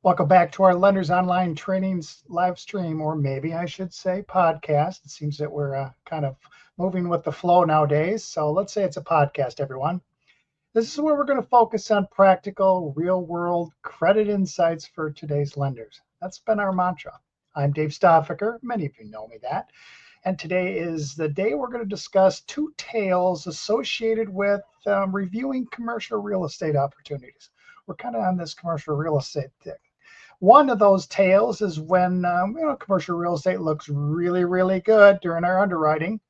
Welcome back to our Lenders Online Trainings live stream, or maybe I should say podcast. It seems that we're kind of moving with the flow nowadays. So let's say it's a podcast, everyone. This is where we're going to focus on practical, real world credit insights for today's lenders. That's been our mantra. I'm Dave Stauffacher. Many of you know me that. And today is the day we're going to discuss two tales associated with reviewing commercial real estate opportunities. We're kind of on this commercial real estate thing. One of those tales is when commercial real estate looks really, really good during our underwriting,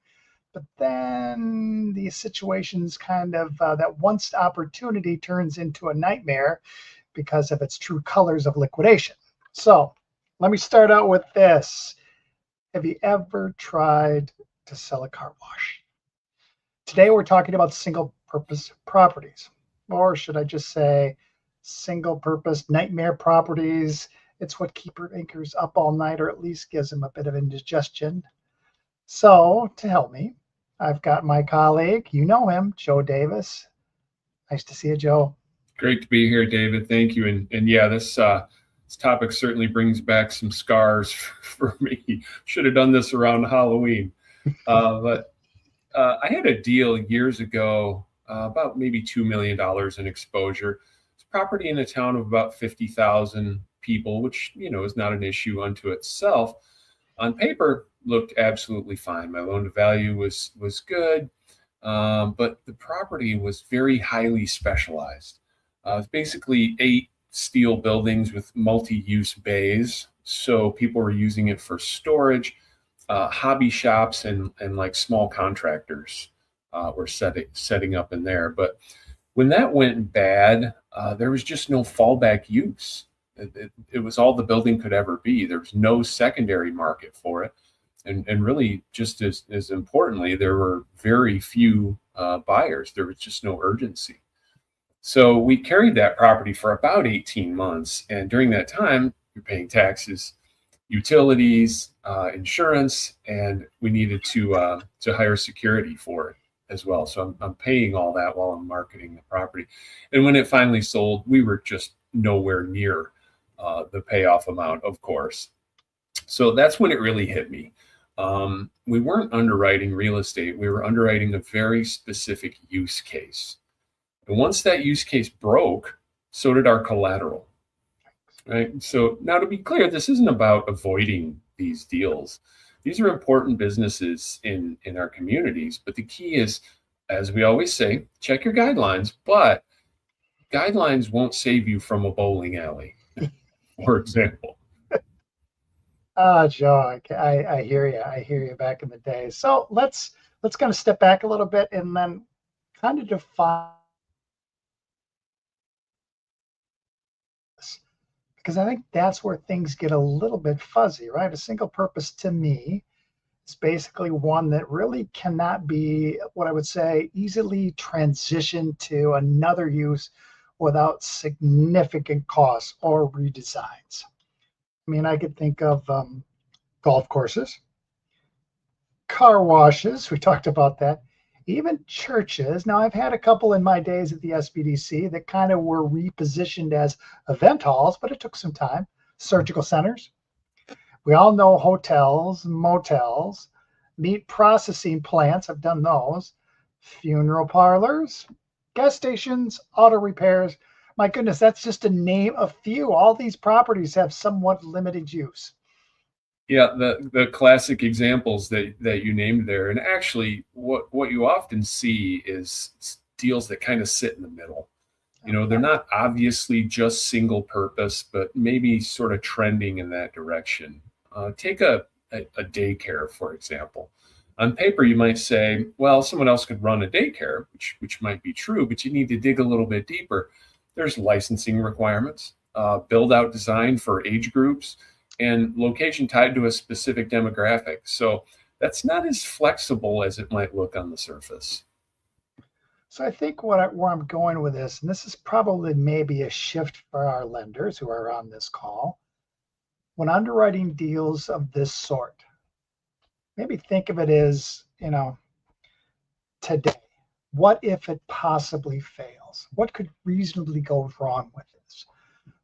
but then the situation's kind of that once opportunity turns into a nightmare because of its true colors of liquidation. So let me start out with this. Have you ever tried to sell a car wash? Today we're talking about single purpose properties, or should I just say single purpose nightmare properties. It's what keeps anchors up all night, or at least gives them a bit of indigestion. So to help me, I've got my colleague, you know him, Joe Davis. Nice to see you, Joe. Great to be here, David. Thank you. And yeah, this topic certainly brings back some scars for me. Should have done this around Halloween. But I had a deal years ago, about maybe $2 million in exposure. It's property in a town of about 50,000 people, which, is not an issue unto itself. On paper, looked absolutely fine. My loan to value was good, but the property was very highly specialized. It's basically 8 steel buildings with multi-use bays. So people were using it for storage, hobby shops, and like small contractors were setting up in there. But when that went bad, there was just no fallback use. It was all the building could ever be. There was no secondary market for it. And really, just as importantly, there were very few buyers. There was just no urgency. So we carried that property for about 18 months. And during that time, you're paying taxes, utilities, insurance, and we needed to hire security for it as well. So I'm paying all that while I'm marketing the property. And when it finally sold, we were just nowhere near the payoff amount, of course. So that's when it really hit me. We weren't underwriting real estate. We were underwriting a very specific use case. And once that use case broke, so did our collateral. Right. So now, to be clear, this isn't about avoiding these deals. These are important businesses in our communities. But the key is, as we always say, check your guidelines. But guidelines won't save you from a bowling alley, for example. Joe, I hear you. I hear you back in the day. So let's kind of step back a little bit and then kind of define, because I think that's where things get a little bit fuzzy, right? A single purpose to me is basically one that really cannot be, what I would say, easily transitioned to another use without significant costs or redesigns. I mean, I could think of golf courses, car washes. We talked about that. Even churches. Now, I've had a couple in my days at the SBDC that kind of were repositioned as event halls, but it took some time. Surgical centers. We all know hotels, motels, meat processing plants. I've done those. Funeral parlors, gas stations, auto repairs. My goodness, that's just to name a few. All these properties have somewhat limited use. Yeah, the classic examples that you named there. And actually, what you often see is deals that kind of sit in the middle. They're not obviously just single purpose, but maybe sort of trending in that direction. Take a daycare, for example. On paper, you might say, well, someone else could run a daycare, which might be true, but you need to dig a little bit deeper. There's licensing requirements, build out design for age groups, and location tied to a specific demographic. So that's not as flexible as it might look on the surface. So I think where I'm going with this, and this is probably maybe a shift for our lenders who are on this call, when underwriting deals of this sort, maybe think of it as, today, what if it possibly fails? What could reasonably go wrong with this?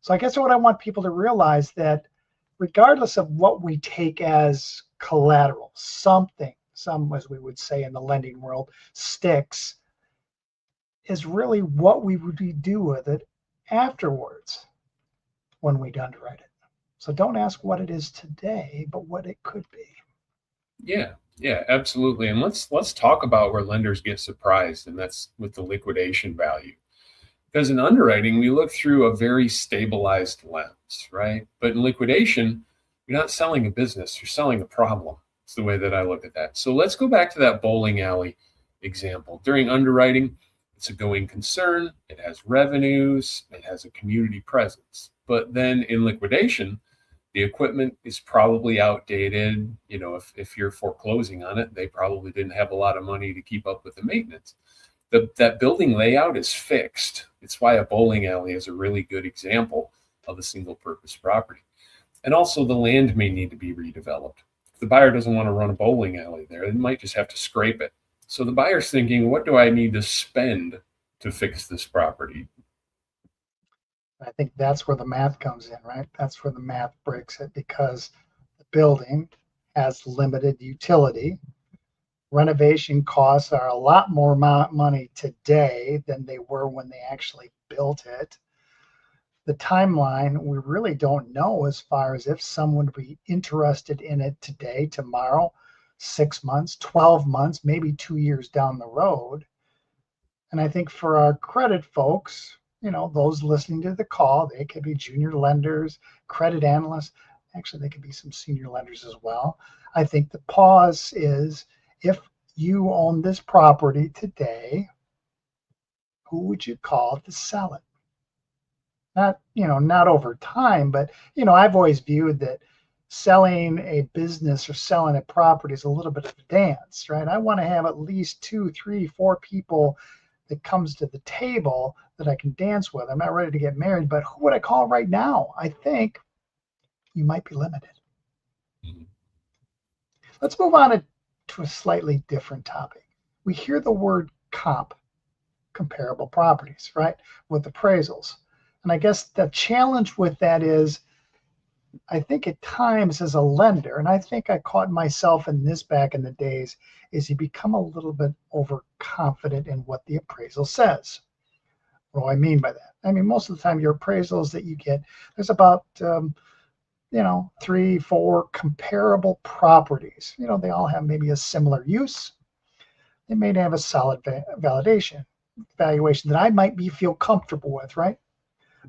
So I guess what I want people to realize that regardless of what we take as collateral, something, some, as we would say in the lending world, sticks, is really what we would do with it afterwards when we underwrite it. So don't ask what it is today, but what it could be. Yeah, absolutely. And let's talk about where lenders get surprised, and that's with the liquidation value. Because in underwriting, we look through a very stabilized lens, right? But in liquidation, you're not selling a business, you're selling a problem. It's the way that I look at that. So let's go back to that bowling alley example. During underwriting, it's a going concern, it has revenues, it has a community presence. But then in liquidation, the equipment is probably outdated. If you're foreclosing on it, they probably didn't have a lot of money to keep up with the maintenance. That building layout is fixed. It's why a bowling alley is a really good example of a single purpose property. And also the land may need to be redeveloped. If the buyer doesn't want to run a bowling alley there, they might just have to scrape it. So the buyer's thinking, what do I need to spend to fix this property? I think that's where the math comes in, right? That's where the math breaks it, because the building has limited utility. Renovation costs are a lot more money today than they were when they actually built it. The timeline, we really don't know as far as if someone would be interested in it today, tomorrow, 6 months, 12 months, maybe 2 years down the road. And I think for our credit folks, those listening to the call, they could be junior lenders, credit analysts. Actually, they could be some senior lenders as well. I think the pause is, if you own this property today, who would you call to sell it? Not over time, but, I've always viewed that selling a business or selling a property is a little bit of a dance, right? I want to have at least 2, 3, 4 people that comes to the table that I can dance with. I'm not ready to get married, but who would I call right now? I think you might be limited. Mm-hmm. Let's move on to a slightly different topic. We hear the word comparable properties, right? With appraisals. And I guess the challenge with that is, I think at times as a lender, and I think I caught myself in this back in the days, is you become a little bit overconfident in what the appraisal says. What do I mean by that? I mean, most of the time your appraisals that you get, there's about 3, 4 comparable properties. They all have maybe a similar use. They may have a solid valuation that I might feel comfortable with, right?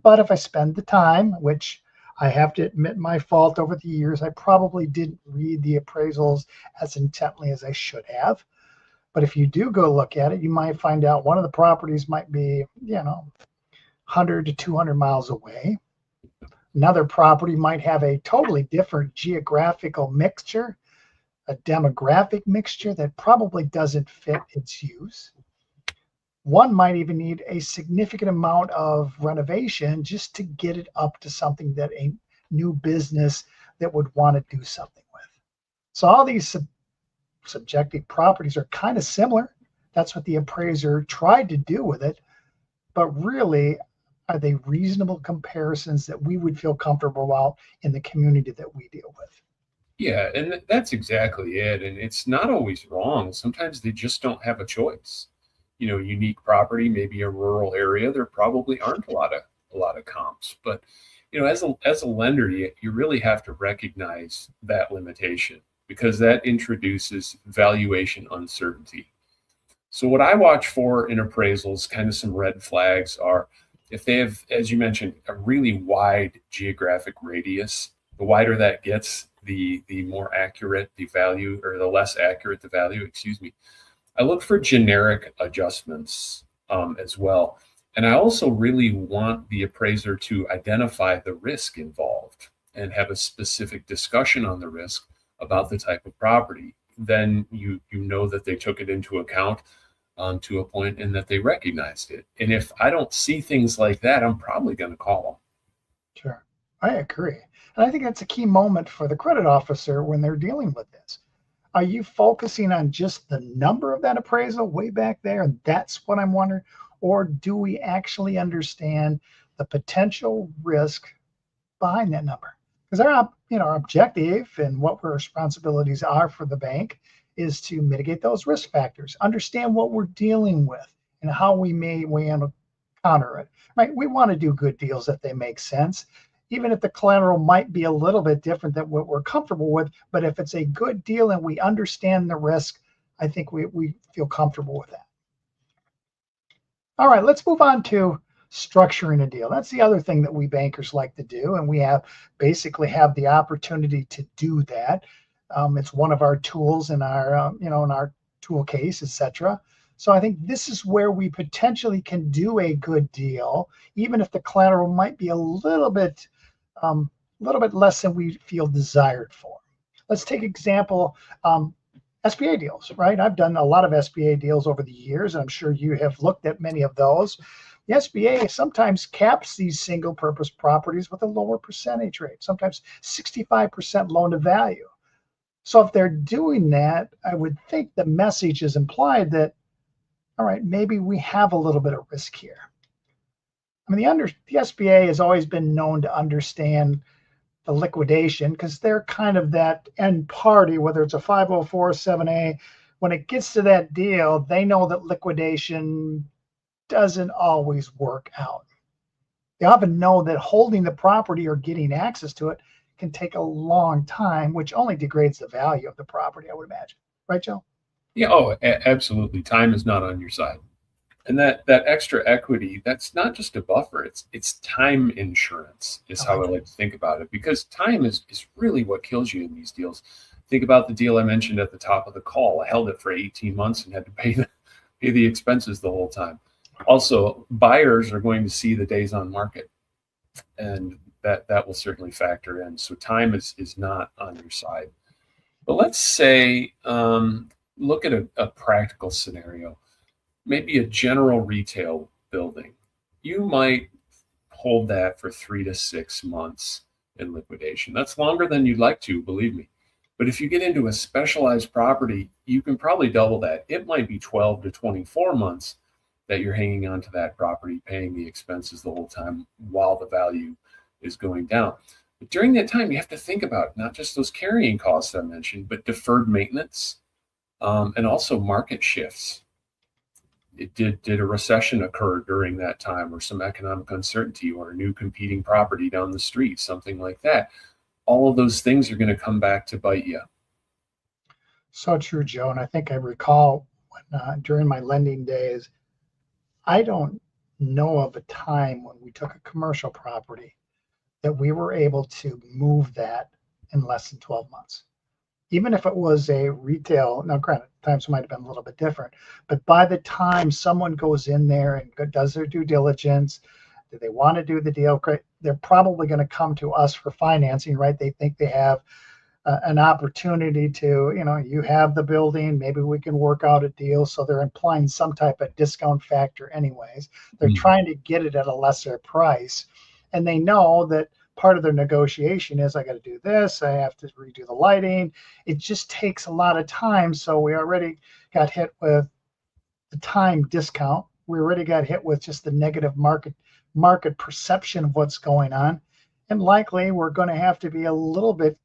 But if I spend the time, which I have to admit my fault over the years, I probably didn't read the appraisals as intently as I should have. But if you do go look at it, you might find out one of the properties might be, 100 to 200 miles away. Another property might have a totally different geographical mixture, a demographic mixture that probably doesn't fit its use. One might even need a significant amount of renovation just to get it up to something that a new business that would want to do something with. So all these subjective properties are kind of similar. That's what the appraiser tried to do with it. But really, are they reasonable comparisons that we would feel comfortable about in the community that we deal with? Yeah, and that's exactly it. And it's not always wrong. Sometimes they just don't have a choice. Unique property, maybe a rural area, there probably aren't a lot of comps. But as a lender, you really have to recognize that limitation, because that introduces valuation uncertainty. So what I watch for in appraisals, kind of some red flags, are if they have, as you mentioned, a really wide geographic radius. The wider that gets, the more accurate the value, or the less accurate the value, excuse me. I look for generic adjustments as well. And I also really want the appraiser to identify the risk involved and have a specific discussion on the risk about the type of property. Then you know that they took it into account to a point, and that they recognized it. And if I don't see things like that, I'm probably going to call them. Sure, I agree. And I think that's a key moment for the credit officer when they're dealing with this. Are you focusing on just the number of that appraisal way back there, and that's what I'm wondering? Or do we actually understand the potential risk behind that number. Because our objective and what our responsibilities are for the bank is to mitigate those risk factors, understand what we're dealing with and how we may counter it. Right? We want to do good deals if they make sense, even if the collateral might be a little bit different than what we're comfortable with. But if it's a good deal and we understand the risk, I think we feel comfortable with that. All right, let's move on to structuring a deal. That's the other thing that we bankers like to do, and we basically have the opportunity to do that. It's one of our tools in our in our tool case, etc. So I think this is where we potentially can do a good deal, even if the collateral might be a little bit less than we feel desired for. Let's take example. SBA deals, right? I've done a lot of SBA deals over the years, and I'm sure you have looked at many of those. The SBA sometimes caps these single purpose properties with a lower percentage rate, sometimes 65% loan to value. So if they're doing that, I would think the message is implied that, all right, maybe we have a little bit of risk here. I mean, the SBA has always been known to understand the liquidation because they're kind of that end party, whether it's a 504, 7A. When it gets to that deal, they know that liquidation doesn't always work out. They often know that holding the property or getting access to it can take a long time, which only degrades the value of the property, I would imagine. Right, Joe? Yeah, oh, absolutely. Time is not on your side. And that extra equity, that's not just a buffer, it's time insurance is how I like to think about it, because time is really what kills you in these deals. Think about the deal I mentioned at the top of the call. I held it for 18 months and had to pay the expenses the whole time. Also, buyers are going to see the days on market, and that will certainly factor in. So time is not on your side. But let's say, look at a practical scenario. Maybe a general retail building. You might hold that for 3 to 6 months in liquidation. That's longer than you'd like to, believe me. But if you get into a specialized property, you can probably double that. It might be 12 to 24 months that you're hanging on to that property, paying the expenses the whole time while the value is going down. But during that time, you have to think about not just those carrying costs I mentioned, but deferred maintenance and also market shifts. Did a recession occur during that time, or some economic uncertainty, or a new competing property down the street, something like that? All of those things are going to come back to bite you. So true, Joe. And I think I recall when, during my lending days, I don't know of a time when we took a commercial property that we were able to move that in less than 12 months. Even if it was a retail, now granted, times might have been a little bit different, but by the time someone goes in there and does their due diligence, do they want to do the deal? They're probably going to come to us for financing, right? They think they have an opportunity to, you have the building, maybe we can work out a deal. So they're implying some type of discount factor anyways. They're trying to get it at a lesser price. And they know that part of their negotiation is I got to do this, I have to redo the lighting. It just takes a lot of time. So we already got hit with the time discount. We already got hit with just the negative market perception of what's going on. And likely we're going to have to be a little bit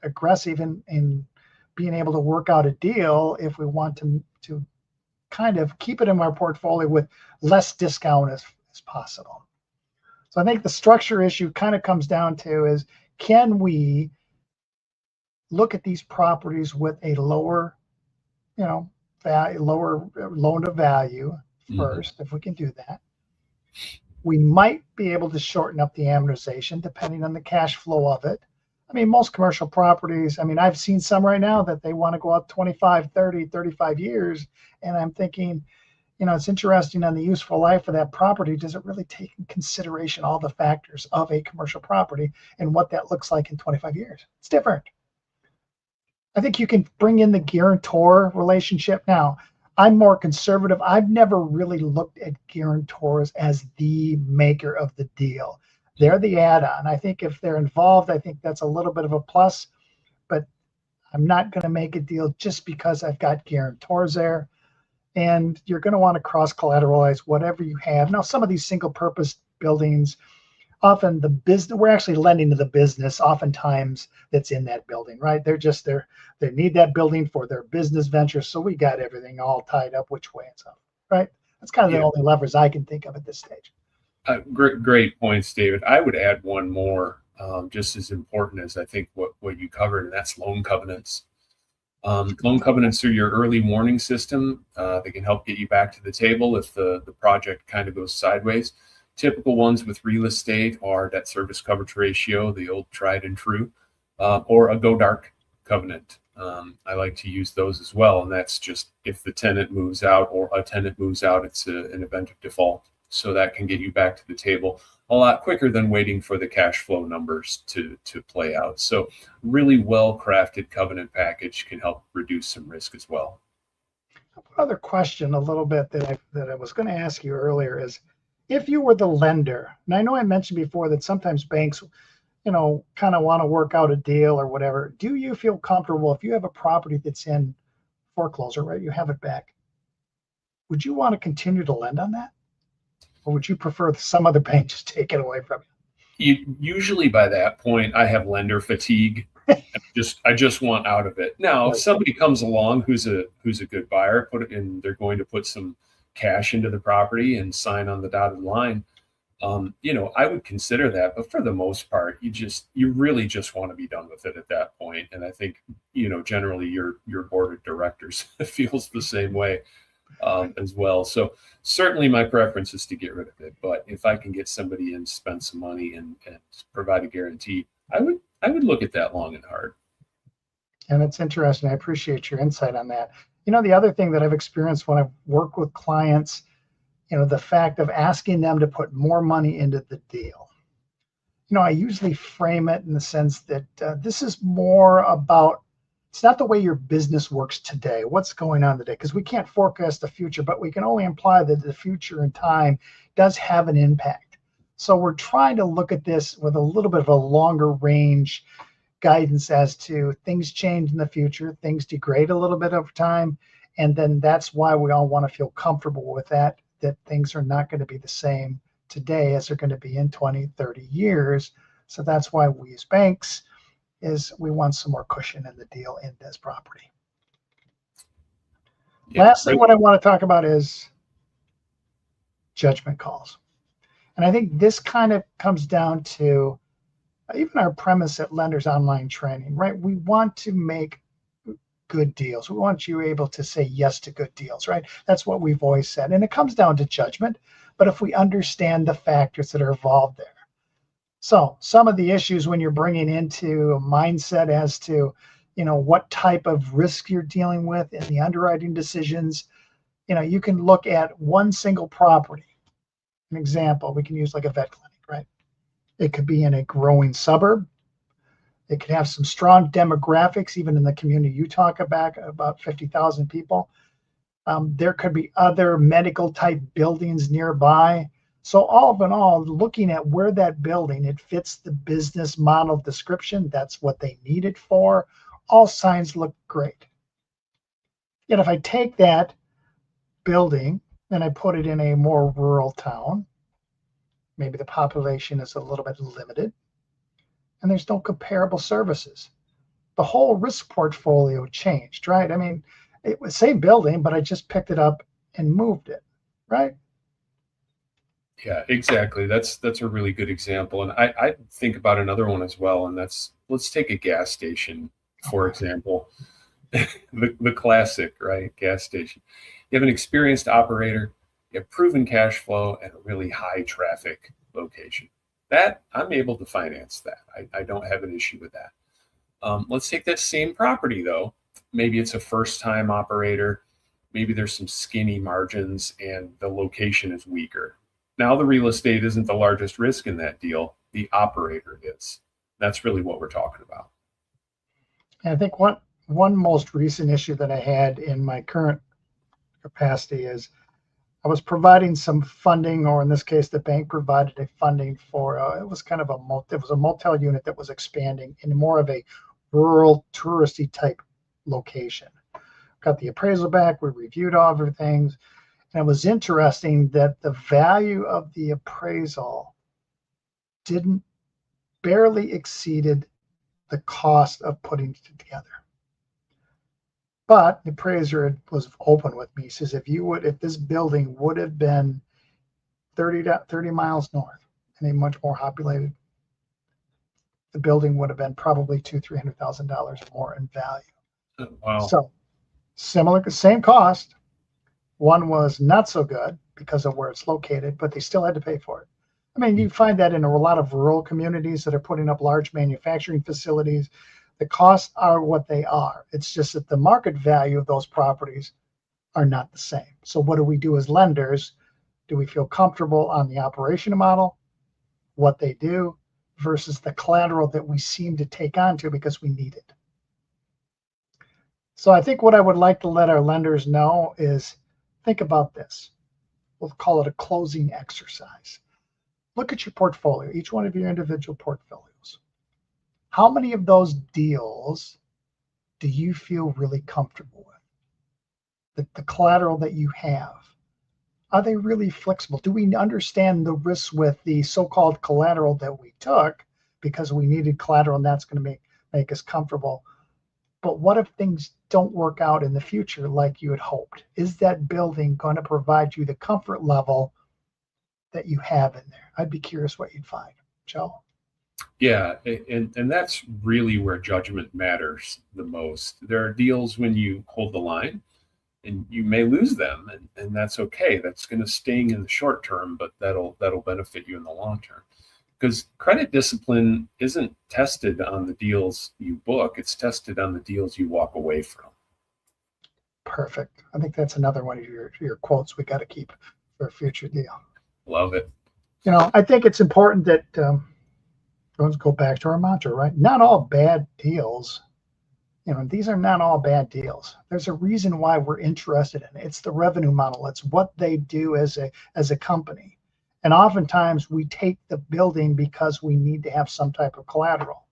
aggressive in being able to work out a deal if we want to kind of keep it in our portfolio with less discount as possible. So I think the structure issue kind of comes down to is, can we look at these properties with a lower, lower loan to value first? If we can do that, we might be able to shorten up the amortization depending on the cash flow of it. I mean, most commercial properties, I've seen some right now that they want to go out 25, 30, 35 years. And I'm thinking, it's interesting on the useful life of that property. Does it really take in consideration all the factors of a commercial property and what that looks like in 25 years? It's different. I think you can bring in the guarantor relationship. Now, I'm more conservative. I've never really looked at guarantors as the maker of the deal. They're the add-on. I think if they're involved, I think that's a little bit of a plus, but I'm not going to make a deal just because I've got guarantors there. And you're going to want to cross-collateralize whatever you have. Now, some of these single-purpose buildings. Often the business, we're actually lending to the business oftentimes that's in that building, right? They're just there, they need that building for their business venture. So we got everything all tied up which way it's up, right? That's kind of the only levers I can think of at this stage. Great points, David. I would add one more, just as important as I think what you covered, and that's loan covenants. Loan covenants are your early warning system. They can help get you back to the table if the project kind of goes sideways. Typical ones with real estate are debt service coverage ratio, the old tried and true, or a go dark covenant. I like to use those as well. And that's just if the tenant moves out or a tenant moves out, it's an event of default. So that can get you back to the table a lot quicker than waiting for the cash flow numbers to play out. So really well-crafted covenant package can help reduce some risk as well. Another question a little bit that I was going to ask you earlier is, if you were the lender, and I know I mentioned before that sometimes banks, kind of want to work out a deal or whatever, do you feel comfortable if you have a property that's in foreclosure, right? You have it back. Would you want to continue to lend on that? Or would you prefer some other bank just take it away from you? Usually by that point, I have lender fatigue. I just want out of it. Now, if somebody comes along who's a good buyer, they're going to put some cash into the property and sign on the dotted line, I would consider that. But for the most part, you really just want to be done with it at that point. And I think, generally your board of directors feels the same way as well. So certainly my preference is to get rid of it. But if I can get somebody in, spend some money and provide a guarantee, I would look at that long and hard. And it's interesting. I appreciate your insight on that. The other thing that I've experienced when I've worked with clients, the fact of asking them to put more money into the deal. I usually frame it in the sense that this is more about, it's not the way your business works today, what's going on today, because we can't forecast the future, but we can only imply that the future in time does have an impact. So we're trying to look at this with a little bit of a longer range guidance as to things change in the future, things degrade a little bit over time. And then that's why we all want to feel comfortable with that things are not going to be the same today as they're going to be in 20, 30 years. So that's why we as banks we want some more cushion in the deal in this property. Yeah, lastly, what I want to talk about is judgment calls. And I think this kind of comes down to even our premise at Lenders Online Training, right? We want to make good deals. We want you able to say yes to good deals, right? That's what we've always said. And it comes down to judgment. But if we understand the factors that are involved there. So some of the issues when you're bringing into a mindset as to, what type of risk you're dealing with in the underwriting decisions, you can look at one single property. An example, we can use like a vet clinic, right? It could be in a growing suburb. It could have some strong demographics, even in the community you talk about 50,000 people. There could be other medical type buildings nearby. So all in all, looking at where that building, it fits the business model description. That's what they need it for. All signs look great. Yet if I take that building and I put it in a more rural town, maybe the population is a little bit limited, and there's no comparable services. The whole risk portfolio changed, right? I mean, it was the same building, but I just picked it up and moved it, right? Yeah, exactly. That's a really good example. And I think about another one as well, and let's take a gas station, for example. the classic, right? Gas station. You have an experienced operator, you have proven cash flow, and a really high traffic location. That I'm able to finance that. I don't have an issue with that. Let's take that same property though. Maybe it's a first time operator. Maybe there's some skinny margins and the location is weaker. Now the real estate isn't the largest risk in that deal. The operator is. That's really what we're talking about. And I think one most recent issue that I had in my current capacity is I was providing some funding, or in this case, the bank provided a funding for, it was a motel unit that was expanding in more of a rural touristy type location. Got the appraisal back, we reviewed all everything, And it was interesting that the value of the appraisal didn't barely exceeded the cost of putting it together. But the appraiser was open with me. He says, if this building would have been 30 miles north and a much more populated, the building would have been probably $200,000-$300,000 more in value. Wow. So same cost. One was not so good because of where it's located, but they still had to pay for it. I mean, you find that in a lot of rural communities that are putting up large manufacturing facilities. The costs are what they are. It's just that the market value of those properties are not the same. So what do we do as lenders? Do we feel comfortable on the operation model, what they do, versus the collateral that we seem to take onto because we need it? So I think what I would like to let our lenders know is think about this. We'll call it a closing exercise. Look at your portfolio, each one of your individual portfolios. How many of those deals do you feel really comfortable with? The collateral that you have, are they really flexible? Do we understand the risks with the so-called collateral that we took because we needed collateral and that's going to make us comfortable? But what if things don't work out in the future like you had hoped? Is that building going to provide you the comfort level that you have in there? I'd be curious what you'd find. Joe? Yeah, and that's really where judgment matters the most. There are deals when you hold the line and you may lose them, and that's okay. That's going to sting in the short term, but that'll benefit you in the long term. Because credit discipline isn't tested on the deals you book, it's tested on the deals you walk away from. Perfect. I think that's another one of your quotes we got to keep for a future deal. Love it. I think it's important that let's go back to our mantra, right? Not all bad deals. These are not all bad deals. There's a reason why we're interested in it. It's the revenue model. It's what they do as a company. And oftentimes we take the building because we need to have some type of collateral.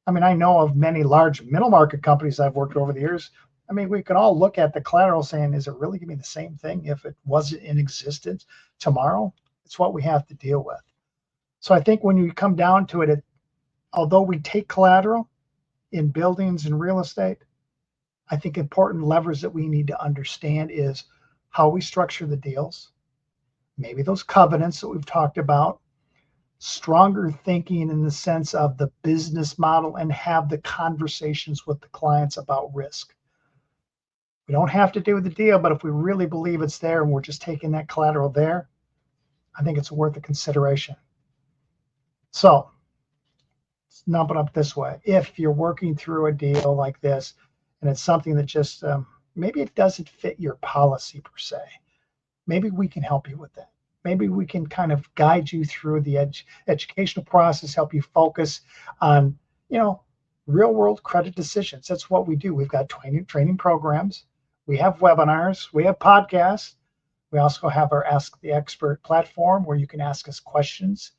I mean, I know of many large middle market companies I've worked over the years. I mean, we can all look at the collateral saying, is it really going to be the same thing if it wasn't in existence tomorrow? It's what we have to deal with. So I think when you come down to it, although we take collateral in buildings and real estate, I think important levers that we need to understand is how we structure the deals, maybe those covenants that we've talked about, stronger thinking in the sense of the business model, and have the conversations with the clients about risk. We don't have to do the deal, but if we really believe it's there and we're just taking that collateral there, I think it's worth a consideration. So let's numb it up this way. If you're working through a deal like this and it's something that just maybe it doesn't fit your policy per se, maybe we can help you with that. Maybe we can kind of guide you through the educational process, help you focus on, real world credit decisions. That's what we do. We've got training programs. We have webinars. We have podcasts. We also have our Ask the Expert platform where you can ask us questions.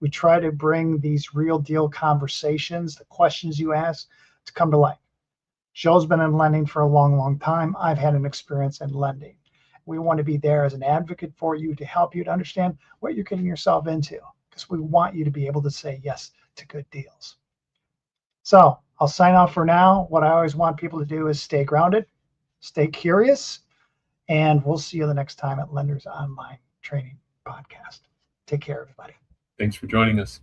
We try to bring these real deal conversations, the questions you ask, to come to life. Joe's been in lending for a long, long time. I've had an experience in lending. We want to be there as an advocate for you to help you to understand what you're getting yourself into, because we want you to be able to say yes to good deals. So I'll sign off for now. What I always want people to do is stay grounded, stay curious, and we'll see you the next time at Lenders Online Training Podcast. Take care, everybody. Thanks for joining us.